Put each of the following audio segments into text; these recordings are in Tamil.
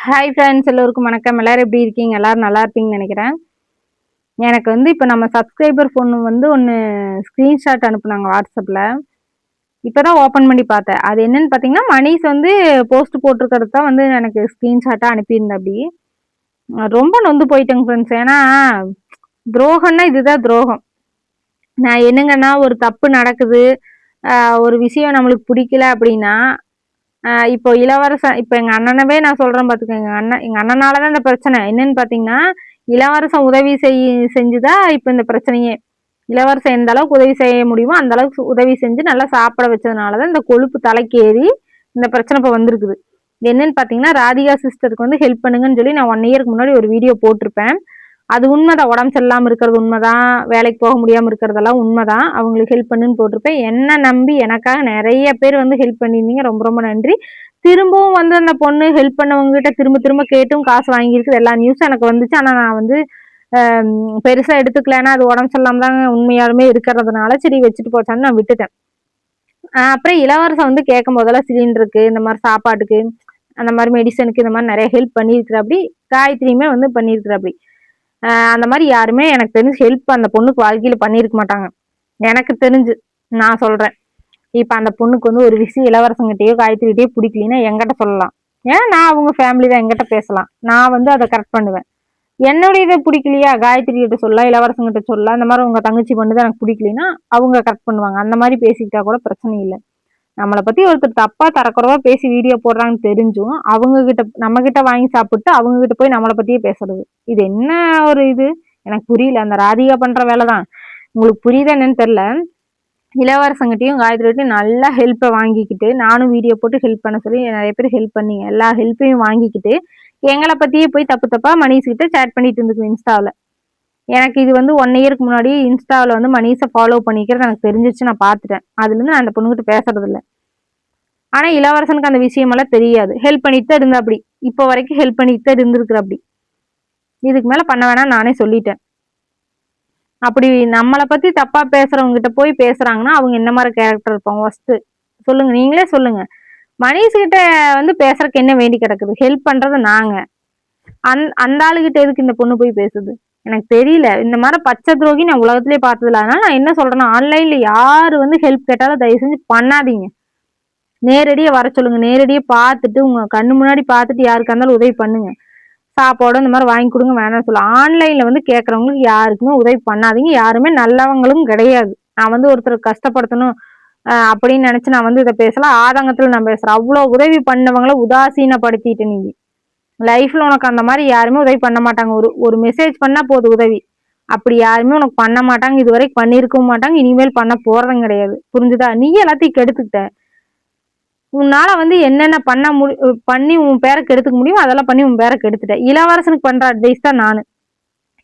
ஹாய் ஃப்ரெண்ட்ஸ், எல்லோருக்கும் வணக்கம். எல்லாரும் எப்படி இருக்கீங்க? எல்லாரும் நல்லா இருப்பீங்கன்னு நினைக்கிறேன். எனக்கு இப்போ நம்ம சப்ஸ்கிரைபர் பொண்ணு ஒன்று ஸ்க்ரீன்ஷாட் அனுப்புனாங்க வாட்ஸ்அப்பில். இப்போ தான் ஓப்பன் பண்ணி பார்த்தேன். அது என்னன்னு பார்த்தீங்கன்னா, மணிஷ் போஸ்ட் போட்டிருக்கிறது தான் எனக்கு ஸ்க்ரீன்ஷாட்டாக அனுப்பியிருந்தேன். அப்படி ரொம்ப நொந்து போயிட்டேங்க ஃப்ரெண்ட்ஸ். ஏன்னா துரோகம்னா இதுதான் துரோகம். நான் என்னங்கன்னா, ஒரு தப்பு நடக்குது, ஒரு விஷயம் நம்மளுக்கு பிடிக்கல அப்படின்னா, இப்போ இளவரசன் இப்போ எங்க அண்ணனவே நான் சொல்றேன் பாத்துக்கோங்க. எங்க அண்ணனால தான் இந்த பிரச்சனை. என்னன்னு பாத்தீங்கன்னா, இளவரசன் உதவி செஞ்சுதான் இப்போ இந்த பிரச்சனையே. இளவரசன் எந்த அளவுக்கு உதவி செய்ய முடியுமோ அந்த அளவுக்கு உதவி செஞ்சு நல்லா சாப்பிட வச்சதுனாலதான் இந்த கொழுப்பு தலைக்கு ஏறி இந்த பிரச்சனை இப்போ வந்திருக்குது. என்னன்னு பாத்தீங்கன்னா, ராதிகா சிஸ்டருக்கு ஹெல்ப் பண்ணுங்கன்னு சொல்லி நான் 1 இயருக்கு முன்னாடி ஒரு வீடியோ போட்டிருப்பேன். அது உண்மைதான். உடம்பு சரியில்லாம இருக்கிறது உண்மைதான், வேலைக்கு போக முடியாம இருக்கிறதெல்லாம் உண்மைதான். அவங்களுக்கு ஹெல்ப் பண்ணுன்னு போட்டிருப்பேன். என்ன நம்பி எனக்காக நிறைய பேர் ஹெல்ப் பண்ணியிருந்தீங்க. ரொம்ப ரொம்ப நன்றி. திரும்பவும் அந்த பொண்ணு ஹெல்ப் பண்ணவங்க கிட்ட திரும்ப திரும்ப கேட்டும் காசு வாங்கியிருக்குது. எல்லா நியூஸும் எனக்கு வந்துச்சு. ஆனா நான் பெருசா எடுத்துக்கலன்னா அது உடம்பு சரியில்லாம தாங்க உண்மையாலுமே இருக்கிறதுனால சரி வச்சுட்டு போச்சான்னு நான் விட்டுட்டேன். அப்புறம் இளவரசன் கேட்கும் போதெல்லாம் சிலிண்டருக்கு, இந்த மாதிரி சாப்பாட்டுக்கு, அந்த மாதிரி மெடிசனுக்கு இந்த மாதிரி நிறைய ஹெல்ப் பண்ணியிருக்கிறாப்படி. காயத்ரியுமே பண்ணியிருக்கிறாப்படி. அந்த மாதிரி யாருமே எனக்கு தெரிஞ்சு ஹெல்ப் அந்த பொண்ணுக்கு வாழ்க்கையில பண்ணியிருக்க மாட்டாங்க. எனக்கு தெரிஞ்சு நான் சொல்றேன். இப்ப அந்த பொண்ணுக்கு ஒரு விஷயம் இளவரசங்கிட்டயோ காயத்ரிகிட்டயோ பிடிக்கலன்னா என்கிட்ட சொல்லலாம். ஏன்னா நான் அவங்க ஃபேமிலி தான், என்கிட்ட பேசலாம். நான் அதை கரெக்ட் பண்ணுவேன். என்னுடைய இதை பிடிக்கலையா காயத்ரி கிட்ட சொல்லலாம், இளவரசங்கிட்ட சொல்லலாம். இந்த மாதிரி உங்க தங்கச்சி பண்ணுது எனக்கு பிடிக்கலன்னா அவங்க கரெக்ட் பண்ணுவாங்க. அந்த மாதிரி பேசிக்கிட்டா கூட பிரச்சனை இல்லை. நம்மளை பத்தி ஒருத்தர் தப்பா தரக்குறவா பேசி வீடியோ போடுறாங்கன்னு தெரிஞ்சும் அவங்க கிட்ட நம்ம கிட்ட வாங்கி சாப்பிட்டு அவங்க கிட்ட போய் நம்மளை பத்தியே பேசுறது, இது என்ன ஒரு இது எனக்கு புரியல. அந்த ராதிகா பண்ற வேலைதான். உங்களுக்கு புரியுதா என்னன்னு தெரியல. இளவரசங்கிட்டையும் காயத்ரிகிட்டையும் நல்லா ஹெல்ப்பை வாங்கிக்கிட்டு, நானும் வீடியோ போட்டு ஹெல்ப் பண்ண சொல்லி நிறைய பேர் ஹெல்ப் பண்ணீங்க. எல்லா ஹெல்ப்பையும் வாங்கிக்கிட்டு எங்களை பத்தியே போய் தப்பு தப்பா மணிஷ் கிட்ட சேட் பண்ணிட்டு இருந்துக்கு இன்ஸ்டாவில். எனக்கு இது 1 இயருக்கு முன்னாடி இன்ஸ்டாவில் மணிஷை ஃபாலோ பண்ணிக்கிறது எனக்கு தெரிஞ்சிச்சு. நான் பார்த்துட்டேன். அதுல இருந்து நான் அந்த பொண்ணுகிட்ட பேசுறது இல்லை. ஆனா இளவரசனுக்கு அந்த விஷயமெல்லாம் தெரியாது. ஹெல்ப் பண்ணிட்டு தான் இருந்தா அப்படி. இப்போ வரைக்கும் ஹெல்ப் பண்ணிட்டு தான் இருந்திருக்கிற அப்படி. இதுக்கு மேல பண்ண வேணாம் நானே சொல்லிட்டேன். அப்படி நம்மளை பத்தி தப்பா பேசுறவங்க கிட்ட போய் பேசுறாங்கன்னா அவங்க என்ன மாதிரி கேரக்டர் இருப்பாங்க ஃபர்ஸ்ட் சொல்லுங்க, நீங்களே சொல்லுங்க. மணிஷ் கிட்ட பேசுறதுக்கு என்ன வேண்டி கிடக்குது? ஹெல்ப் பண்றது நாங்க. அந்த ஆளுகிட்ட எதுக்கு இந்த பொண்ணு போய் பேசுது எனக்கு தெரியல. இந்த மாதிரி பச்சை துரோகி நான் உலகத்திலேயே பார்த்ததில்ல. அதனால நான் என்ன சொல்றேன்னா, ஆன்லைன்ல யாரு ஹெல்ப் கேட்டாலும் தயவு செஞ்சு பண்ணாதீங்க. நேரடியா வர சொல்லுங்க. நேரடியா பார்த்துட்டு உங்க கண்ணு முன்னாடி பார்த்துட்டு யாருக்கா இருந்தாலும் உதவி பண்ணுங்க. சாப்பாடு இந்த மாதிரி வாங்கி கொடுங்க வேணாம்னு சொல்ல. ஆன்லைன்ல கேட்கறவங்களுக்கு யாருக்குமே உதவி பண்ணாதீங்க. யாருமே நல்லவங்களும் கிடையாது. நான் ஒருத்தர் கஷ்டப்படுத்தணும் அப்படின்னு நினைச்சு நான் இதை பேசலாம். ஆதங்கத்துல நான் பேசுறேன். அவ்வளவு உதவி பண்ணவங்களை உதாசீனப்படுத்திட்டு நீங்க லைஃப்ல உனக்கு அந்த மாதிரி யாருமே உதவி பண்ண மாட்டாங்க. ஒரு மெசேஜ் பண்ணா போதும் உதவி. அப்படி யாருமே உனக்கு பண்ண மாட்டாங்க. இதுவரைக்கும் பண்ணிருக்கவும் மாட்டாங்க. இனிமேல் பண்ண போறதும் கிடையாது. புரிஞ்சுதா? நீ எல்லாத்தையும் கெடுத்துக்கிட்ட. உன்னால என்னென்ன பண்ணி உன் பேரை கெடுத்துக்க முடியும் அதெல்லாம் பண்ணி உன் பேரை கெடுத்துட்ட. இளவரசனுக்கு பண்ற அட்வைஸ் தான் நானு.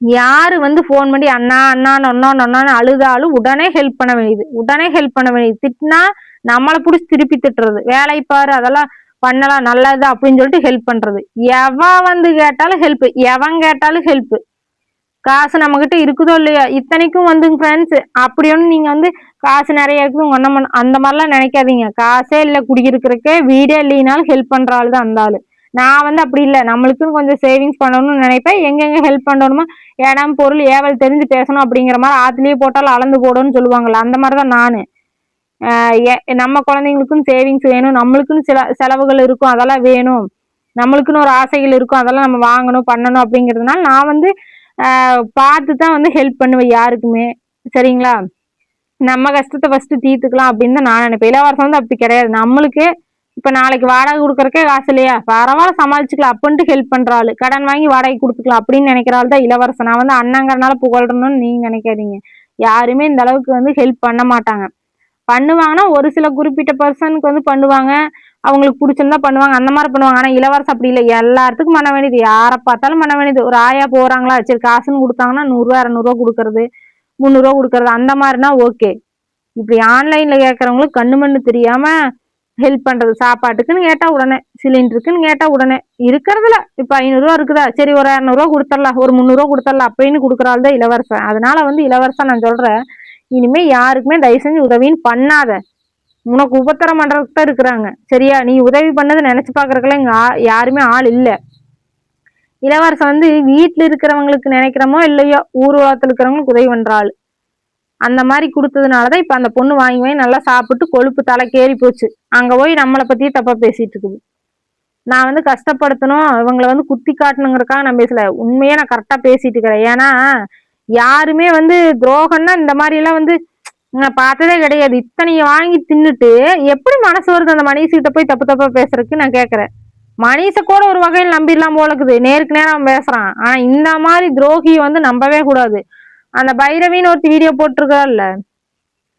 யாரு போன் பண்ணி அண்ணா அண்ணா நொன்னான்னு அழுதாலும் உடனே ஹெல்ப் பண்ண வேண்டியது. உடனே ஹெல்ப் பண்ண வேண்டியது. திட்டினா நம்மளை பிடிச்சி திருப்பி திட்டுறது, வேலை பாரு அதெல்லாம் பண்ணலாம் நல்லது அப்படின்னு சொல்லிட்டு ஹெல்ப் பண்றது. எவன் கேட்டாலும் ஹெல்ப், எவன் கேட்டாலும் ஹெல்ப். காசு நம்ம கிட்ட இருக்குதோ இல்லையா? இத்தனைக்கும் ஃப்ரெண்ட்ஸ் அப்படி ஒண்ணு நீங்க காசு நிறைய இருக்குது உங்க அண்ணன் அந்த மாதிரிலாம் நினைக்காதீங்க. காசே இல்லை, குடியிருக்கிறக்கே வீடே இல்லைனாலும் ஹெல்ப் பண்ற ஆள் தான் அந்த ஆளு. நான் அப்படி இல்லை. நம்மளுக்குன்னு கொஞ்சம் சேவிங்ஸ் பண்ணணும்னு நினைப்பேன். எங்கெங்க ஹெல்ப் பண்ணணுமா, இடம் பொருள் ஏவல் தெரிஞ்சு பேசணும் அப்படிங்கிற மாதிரி ஆத்துலயே போட்டாலும் அளந்து போடணும்னு சொல்லுவாங்கல்ல, அந்த மாதிரிதான் நானு. நம்ம குழந்தைங்களுக்குன்னு சேவிங்ஸ் வேணும், நம்மளுக்குன்னு சில செலவுகள் இருக்கும், அதெல்லாம் வேணும். நம்மளுக்குன்னு ஒரு ஆசைகள் இருக்கும், அதெல்லாம் நம்ம வாங்கணும் பண்ணணும் அப்படிங்கிறதுனால நான் பார்த்துதான் ஹெல்ப் பண்ணுவேன் யாருக்குமே. சரிங்களா? நம்ம கஷ்டத்தை ஃபர்ஸ்ட் தீர்த்துக்கலாம் அப்படின்னு தான் நான் நினைப்பேன். இளவரசன் அப்படி கிடையாது. நம்மளுக்கு இப்ப நாளைக்கு வாடகை கொடுக்கறக்கே காசு இல்லையா, பரவாயில்ல சமாளிச்சுக்கலாம் அப்படின்ட்டு ஹெல்ப் பண்றாள். கடன் வாங்கி வாடகை கொடுத்துக்கலாம் அப்படின்னு நினைக்கிறாள் தான் இளவரசன். நான் அண்ணங்கிறனால புகழ்றணும்னு நீங்க நினைக்காதீங்க. யாருமே இந்த அளவுக்கு ஹெல்ப் பண்ண மாட்டாங்க. பண்ணுவாங்கன்னா ஒரு சில குறிப்பிட்ட பர்சனுக்கு பண்ணுவாங்க, அவங்களுக்கு பிடிச்சிருந்தா பண்ணுவாங்க, அந்த மாதிரி பண்ணுவாங்க. ஆனா இளவரசம் அப்படி இல்லை. எல்லாத்துக்கும் பண்ண வேண்டியது, யாரை பார்த்தாலும் பண்ண வேண்டியது. ஒரு ஆயா போறாங்களா, சரி காசுன்னு கொடுத்தாங்கன்னா 100 ரூபா 200 ரூபா கொடுக்கறது, 300 ரூபா கொடுக்கறது, அந்த மாதிரினா ஓகே. இப்படி ஆன்லைன்ல கேட்கறவங்களுக்கு கண்ணு மண்ணு தெரியாம ஹெல்ப் பண்றது. சாப்பாட்டுக்குன்னு கேட்டா உடனே, சிலிண்டருக்குன்னு கேட்டா உடனே, இருக்கிறதுல இப்ப 500 ரூபா இருக்குதா, சரி ஒரு 200 ரூபா கொடுத்துடலாம், ஒரு 300 ரூபா கொடுத்துடலாம் அப்படின்னு கொடுக்கறாள் தான் இளவரசன். அதனால இளவரசன் நான் சொல்றேன், இனிமே யாருக்குமே தயவு செஞ்சு உதவின்னு பண்ணாத. உனக்கு உபத்திரம் பண்றதுக்கு தான் இருக்கிறாங்க. சரியா? நீ உதவி பண்ணது நினைச்சு பாக்குறதுக்குலாம் இங்க யாருமே ஆள் இல்ல. இளவரசன் வந்து வீட்டுல இருக்கிறவங்களுக்கு நினைக்கிறோமோ இல்லையோ ஊர் உலகத்துல இருக்கிறவங்களுக்கு உதவி பண்றாள். அந்த மாதிரி கொடுத்ததுனாலதான் இப்ப அந்த பொண்ணு வாங்கி வாங்கி நல்லா சாப்பிட்டு கொழுப்பு தலைக்கேறி போச்சு. அங்க போய் நம்மளை பத்தியே தப்பா பேசிட்டு இருக்குது. நான் வந்து கஷ்டப்படுத்தணும் இவங்களை வந்து குத்தி காட்டணுங்கிறக்காக நான் பேசல. உண்மையா நான் கரெக்டா பேசிட்டு இருக்கிறேன். ஏன்னா யாருமே வந்து துரோகம்னா இந்த மாதிரி எல்லாம் வந்து நான் பார்த்ததே கிடையாது. இத்தனைய வாங்கி தின்னுட்டு எப்படி மனசு வருது அந்த மனிஷிட்ட போய் தப்பு தப்பா பேசுறதுக்கு நான் கேக்குறேன். மனிஷ கூட ஒரு வகையில் நம்பிடலாம் போல இருக்குது. நேருக்கு நேரம் அவன் பேசுறான். ஆனா இந்த மாதிரி துரோகியை வந்து நம்பவே கூடாது. அந்த பைரவின்னு ஒருத்தி வீடியோ போட்டிருக்காள்ல,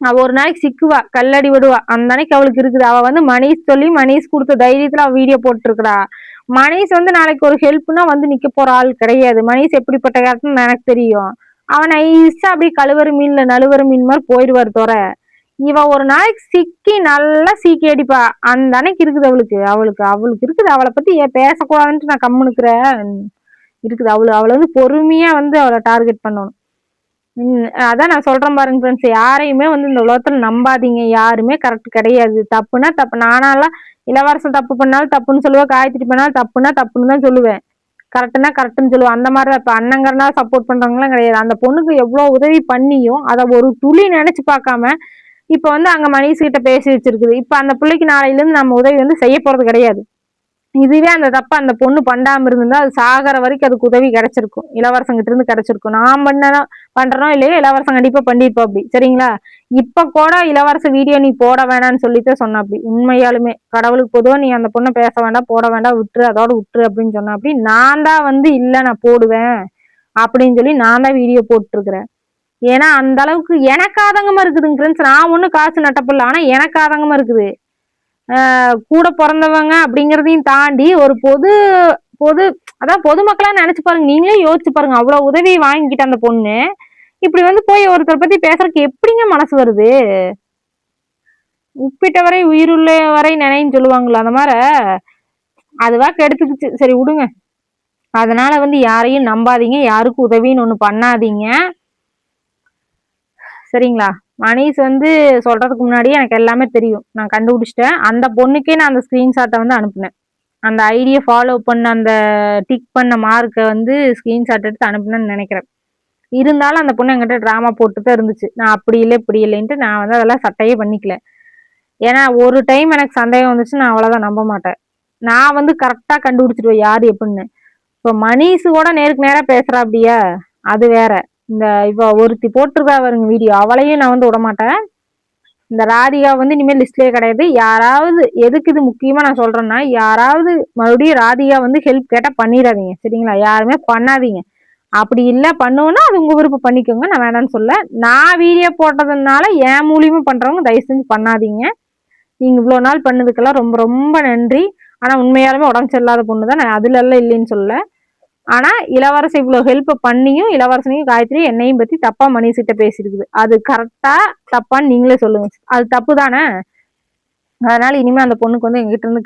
அவ ஒரு நாளைக்கு சிக்குவா, கல்லடி விடுவா. அந்த அன்னைக்கு அவளுக்கு இருக்குது. அவ வந்து மனிஷ் சொல்லி மனிஷ் கொடுத்த தைரியத்துல அவ வீடியோ போட்டிருக்கிறா. மனிஷ் வந்து நாளைக்கு ஒரு ஹெல்ப்னா வந்து நிக்க போற ஆள் கிடையாது. மனிஷ் எப்படிப்பட்ட கேரக்டர்னு எனக்கு தெரியும். அவன் நைஸா அப்படியே கழுவறு மீன்ல நழுவறு மீன் மாதிரி போயிடுவார் தோற. இவ ஒரு நாளைக்கு சிக்கி நல்லா சீக்கி அடிப்பா. அந்த அன்னைக்கு இருக்குது அவளுக்கு அவளுக்கு அவளுக்கு இருக்குது. அவளை பத்தி பேசக்கூடாதுன்ட்டு நான் கம்முனுக்குறேன் இருக்குது. அவளை வந்து பொறுமையா வந்து அவளை டார்கெட் பண்ணணும். அதான் நான் சொல்றேன் பாருங்க ஃப்ரெண்ட்ஸ், யாரையுமே வந்து இந்த உலகத்துல நம்பாதீங்க. யாருமே கரெக்ட் கிடையாது. தப்புனா தப்பு. நானாலாம் இளவரசன் தப்பு பண்ணாலும் தப்புன்னு சொல்லுவேன். காயத்ரி பண்ணாலும் தப்புனா தப்புன்னு தான் சொல்லுவேன். கரெக்டுனா கரெக்டுன்னு சொல்லுவேன். அந்த மாதிரி இப்ப அண்ணங்கிறனா சப்போர்ட் பண்றவங்களாம் கிடையாது. அந்த பொண்ணுக்கு எவ்வளவு உதவி பண்ணியும் அதை ஒரு துளி நினைச்சு பார்க்காம இப்ப வந்து அங்க மனிஷ் கிட்ட பேசி வச்சிருக்குது. இப்ப அந்த பிள்ளைக்கு நாளையில இருந்து நம்ம உதவி வந்து செய்ய போறது கிடையாது. இதுவே அந்த தப்ப அந்த பொண்ணு பண்ணாம இருந்தா அது சாகர வரைக்கும் அதுக்கு உதவி கிடைச்சிருக்கும். இளவரசங்கிட்ட இருந்து கிடைச்சிருக்கும். நான் பண்றோம் இல்லையோ இளவரசன் கண்டிப்பா பண்ணிருப்பா அப்படி. சரிங்களா? இப்ப கூட இளவரச வீடியோ நீ போட வேணாம்னு சொல்லிட்டு சொன்ன அப்படி. உண்மையாலுமே கடவுளுக்கு பொதுவா நீ அந்த பொண்ணை பேச வேண்டாம், போட வேண்டாம், விட்டுரு, அதோட விட்டுரு அப்படின்னு சொன்ன அப்படி. நான் தான் வந்து இல்ல நான் போடுவேன் அப்படின்னு சொல்லி நான் தான் வீடியோ போட்டுருக்கிறேன். ஏன்னா அந்த அளவுக்கு எனக்கு ஆதங்கமா இருக்குதுங்க ஃப்ரெண்ட்ஸ். நான் ஒண்ணு காசு நட்டப்பில்ல. ஆனா எனக்கு ஆதங்கமா இருக்குது. கூட பிறந்தவங்க அப்படிங்கிறதையும் தாண்டி ஒரு பொது பொது அதான் பொதுமக்களா நினைச்சு பாருங்க. நீங்களே யோசிச்சு பாருங்க. அவ்வளவு உதவி வாங்கிக்கிட்ட அந்த பொண்ணு இப்படி வந்து போய் ஒருத்தர் பத்தி பேசுறதுக்கு எப்படிங்க மனசு வருது? உப்பிட்ட வரை உயிருள்ள வரை நினைன்னு சொல்லுவாங்களா, அந்த மாதிரி அதுவா கெடுத்துக்குச்சு. சரி விடுங்க. அதனால வந்து யாரையும் நம்பாதீங்க, யாருக்கும் உதவின்னு ஒண்ணு பண்ணாதீங்க. சரிங்களா? மனிஷ் வந்து சொல்றதுக்கு முன்னாடியே எனக்கு எல்லாமே தெரியும். நான் கண்டுபிடிச்சிட்டேன். அந்த பொண்ணுக்கே நான் அந்த ஸ்கிரீன்ஷாட்டை வந்து அனுப்புனேன். அந்த ஐடியை ஃபாலோ பண்ண அந்த டிக் பண்ண மார்க்கை வந்து ஸ்கிரீன்ஷாட் எடுத்து அனுப்புனேன்னு நினைக்கிறேன். இருந்தாலும் அந்த பொண்ணு என்கிட்ட டிராமா போட்டு தான் இருந்துச்சு. நான் அப்படி இல்லை இப்படி இல்லைன்ட்டு நான் வந்து அதெல்லாம் சட்டையே பண்ணிக்கல. ஏன்னா ஒரு டைம் எனக்கு சந்தேகம் வந்துச்சு, நான் அவ்வளோதான் நம்ப மாட்டேன். நான் வந்து கரெக்டா கண்டுபிடிச்சிடுவேன் யாரு எப்படின்னு. இப்போ மனிஷு கூட நேருக்கு நேரா பேசுறா அப்படியா, அது வேற. இந்த இப்போ ஒருத்தி போட்டிருக்கா வருங்க வீடியோ, அவளையும் நான் வந்து விட மாட்டேன். இந்த ராதிகா வந்து இனிமேல் லிஸ்ட்லயே கிடையாது. யாராவது எதுக்கு இது முக்கியமா நான் சொல்றேன்னா, யாராவது மறுபடியும் ராதிகா வந்து ஹெல்ப் கேட்டா பண்ணிடாதீங்க. சரிங்களா? யாருமே பண்ணாதீங்க. அப்படி இல்ல பண்ணுவோம்னா அது உங்க விருப்பம் பண்ணிக்கோங்க. நான் வேணான்னு சொல்ல. நான் வீடியோ போட்டதுனால என் மூலியமா பண்றவங்க தயவு செஞ்சு பண்ணாதீங்க. நீங்க இவ்வளவு நாள் பண்ணதுக்கெல்லாம் ரொம்ப ரொம்ப நன்றி. ஆனா உண்மையாலுமே உடம்பு சரியில்லாத பொண்ணுதான். நான் அதுல எல்லாம் இல்லைன்னு சொல்ல. ஆனா இளவரசி இவ்வளவு ஹெல்ப் பண்ணியும் இளவரசனையும் காயத்ரி என்னையும் பத்தி தப்பா மனிஷிட்ட பேசிருக்குது. அது கரெக்டா தப்பான்னு நீங்களே சொல்லுங்க. அது தப்பு தானே? அதனால இனிமே அந்த பொண்ணுக்கு வந்து எங்கிட்ட இருந்து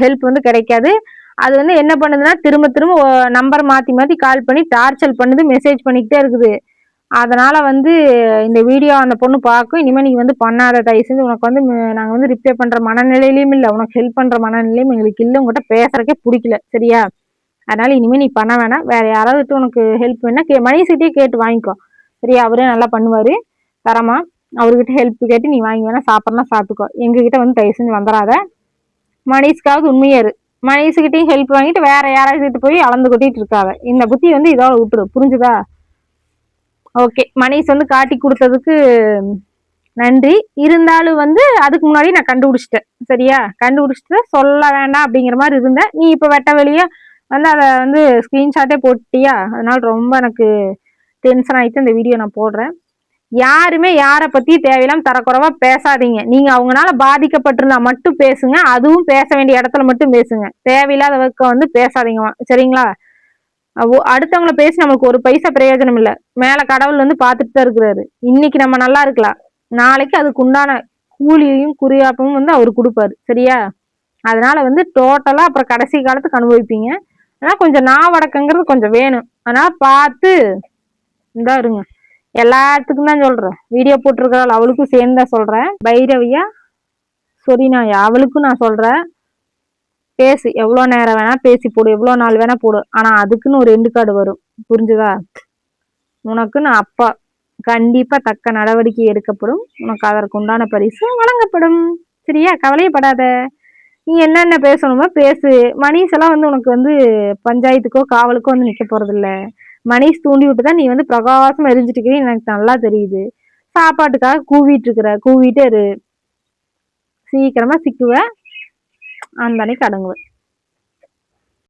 ஹெல்ப் வந்து கிடைக்காது. அது வந்து என்ன பண்ணுதுன்னா திரும்ப திரும்ப நம்பர் மாத்தி மாத்தி கால் பண்ணி டார்ச்சர் பண்ணுது, மெசேஜ் பண்ணிக்கிட்டே இருக்குது. அதனால வந்து இந்த வீடியோ அந்த பொண்ணு பார்க்கும். இனிமே நீ வந்து பண்ணாத, தயவு செஞ்சு. உனக்கு வந்து நாங்க வந்து ரிப்ளை பண்ற மனநிலையிலயும் இல்ல, உனக்கு ஹெல்ப் பண்ற மனநிலையும் எங்களுக்கு இல்ல, உங்ககிட்ட பேசுறதுக்கே பிடிக்கல. சரியா? அதனால இனிமே நீ பண்ண வேணாம். வேற யாராவது உனக்கு ஹெல்ப் வேணா மணிசிட்டே கேட்டு வாங்கிக்கோ. சரியா? அவரே நல்லா பண்ணுவாரு தரமா. அவர்கிட்ட ஹெல்ப் கேட்டு நீ வாங்கி வேணா சாப்பிடலாம் சாப்பிட்டுக்கோ. எங்ககிட்ட வந்து தயவு செஞ்சு வந்துடாத. மனிஷ்காவது உண்மையாரு. மனிஷ்கிட்டையும் ஹெல்ப் வாங்கிட்டு வேற யாராவது போய் அளந்து கொட்டிட்டு இருக்காத. இந்த புத்தி வந்து இதோட விட்டுரு. புரிஞ்சுதா? ஓகே. மனிஷ் வந்து காட்டி கொடுத்ததுக்கு நன்றி. இருந்தாலும் வந்து அதுக்கு முன்னாடி நான் கண்டுபிடிச்சிட்டேன். சரியா? கண்டுபிடிச்சிட்டு சொல்ல வேண்டாம் அப்படிங்கிற மாதிரி இருந்தேன். நீ இப்ப வெட்ட வெளியே வந்து அதை வந்து ஸ்கிரீன்ஷாட்டே போட்டியா? அதனால ரொம்ப எனக்கு டென்ஷன் ஆயிட்டு இந்த வீடியோ நான் போடுறேன். யாருமே யாரை பத்தி தேவையில்லாம தரக்குறைவா பேசாதீங்க. நீங்க அவங்களால பாதிக்கப்பட்டிருந்தா மட்டும் பேசுங்க. அதுவும் பேச வேண்டிய இடத்துல மட்டும் பேசுங்க. தேவையில்லாத வர்க்க வந்து பேசாதீங்க. சரிங்களா? அடுத்தவங்கள பேசி நம்மளுக்கு ஒரு பைசா பிரயோஜனம் இல்ல. மேல கடவுள் வந்து பாத்துட்டு தான் இருக்கிறாரு. இன்னைக்கு நம்ம நல்லா இருக்கலாம், நாளைக்கு அதுக்கு உண்டான கூலியையும் குறியாப்பமும் வந்து அவரு கொடுப்பாரு. சரியா? அதனால வந்து டோட்டலா அப்புறம் கடைசி காலத்துக்கு அனுபவிப்பீங்க. ஆனா கொஞ்சம் நாவடக்கங்கிறது கொஞ்சம் வேணும். அதனால பார்த்து இந்தா இருங்க. எல்லாத்துக்கும் தான் சொல்றேன். வீடியோ போட்டிருக்கிறாள் அவளுக்கும் சேர்ந்தா சொல்றேன். பைரவியா சொரினாயா அவளுக்கும் நான் சொல்றேன். பேசு, எவ்வளோ நேரம் வேணா பேசி போடு, எவ்வளோ நாள் வேணா போடு. ஆனா அதுக்குன்னு ஒரு எண்டு கார்டு வரும். புரிஞ்சுதா? உனக்குன்னு அப்பா கண்டிப்பா தக்க நடவடிக்கை எடுக்கப்படும். உனக்கு அதற்கு உண்டான பரிசு வழங்கப்படும். சரியா? கவலையப்படாத. நீ என்னென்ன பேசணுமோ பேசு. மணிஷ் எல்லாம் வந்து உனக்கு வந்து பஞ்சாயத்துக்கோ காவலுக்கோ வந்து நிக்க போறதில்ல. மணிஷ் தூண்டி விட்டு தான் நீ வந்து பிரகாசமா எரிஞ்சிட்டு இருக்கிறீன்னு எனக்கு நல்லா தெரியுது. சாப்பாட்டுக்காக கூவிட்டு இருக்கிற, கூவிட்டே இரு. சீக்கிரமா சிக்குவ. அந்த அன்னைக்கு அடங்குவ.